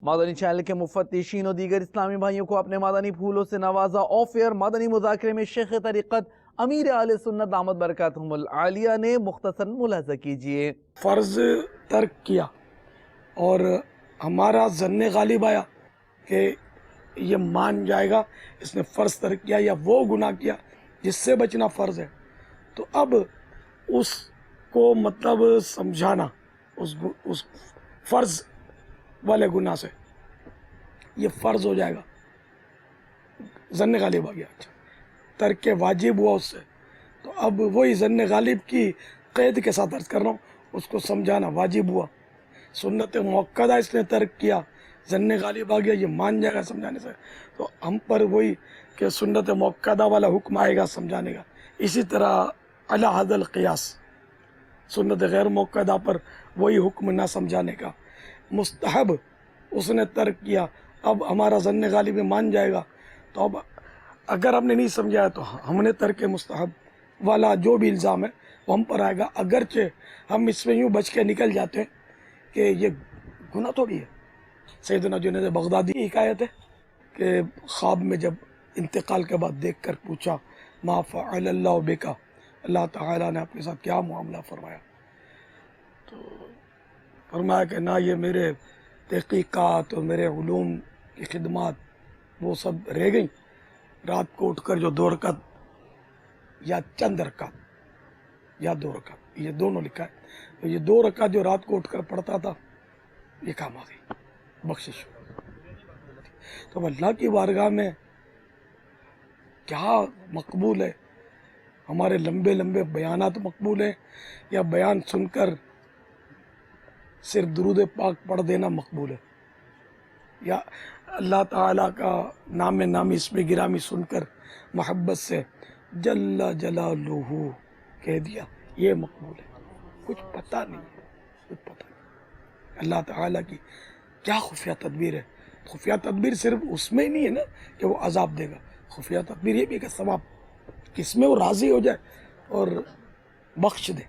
مدنی channel کے مفتشین و دیگر اسلامی بھائیوں کو اپنے مدنی پھولوں سے نوازا. آف ایئر مدنی مذاکرے میں شیخ طریقت امیر اہل سنت دامت برکاتہم العالیہ نے مختصر ملاحظہ کیجئے. فرض ترک کیا اور ہمارا ظن غالب آیا کہ یہ مان جائے گا اس نے فرض ترک کیا یا وہ گناہ کیا جس سے بچنا فرض ہے، تو اب اس کو مطلب سمجھانا اس فرض والے گناہ سے یہ فرض ہو جائے گا. ظن غالب آ گیا، اچھا ترک واجب ہوا اس سے، تو اب وہی ظن غالب کی قید کے ساتھ عرض کر رہا ہوں، اس کو سمجھانا واجب ہوا. سنت موقدہ اس نے ترک کیا، ظن غالب آ گیا، یہ مان جائے گا سمجھانے سے، تو ہم پر وہی کہ سنت موقدہ والا حکم آئے گا سمجھانے کا. اسی طرح علی حد القیاس سنت غیر موقدہ پر وہی حکم نہ سمجھانے کا. مستحب اس نے ترک کیا، اب ہمارا ظن غالب میں مان جائے گا، تو اب اگر ہم نے نہیں سمجھایا تو ہم نے ترک مستحب والا جو بھی الزام ہے وہ ہم پر آئے گا، اگرچہ ہم اس میں یوں بچ کے نکل جاتے ہیں کہ یہ گناہ تھوڑی ہے. سیدنا جنید بغدادی کی حکایت ہے کہ خواب میں جب انتقال کے بعد دیکھ کر پوچھا ما فعل اللہ بکا، اللہ تعالیٰ نے آپ کے ساتھ کیا معاملہ فرمایا، تو فرمایا کہ نہ یہ میرے تحقیقات اور میرے علوم کی خدمات وہ سب رہ گئیں، رات کو اٹھ کر جو 2 رکعت یا چند رکعت یا 2 رکعت یہ دونوں لکھا ہے، تو یہ 2 رکعت جو رات کو اٹھ کر پڑھتا تھا یہ کام آ گئی، بخشش. تو اللہ کی بارگاہ میں کیا مقبول ہے؟ ہمارے لمبے لمبے بیانات مقبول ہیں یا بیان سن کر صرف درود پاک پڑھ دینا مقبول ہے، یا اللہ تعالیٰ کا نام نامی اسم گرامی سن کر محبت سے جل جلالہ کہہ دیا یہ مقبول ہے؟ کچھ پتہ نہیں ہے، کچھ پتہ نہیں اللہ تعالیٰ کی کیا خفیہ تدبیر ہے. خفیہ تدبیر صرف اس میں ہی نہیں ہے نا کہ وہ عذاب دے گا، خفیہ تدبیر یہ بھی ہے کہ ثواب کس میں وہ راضی ہو جائے اور بخش دے.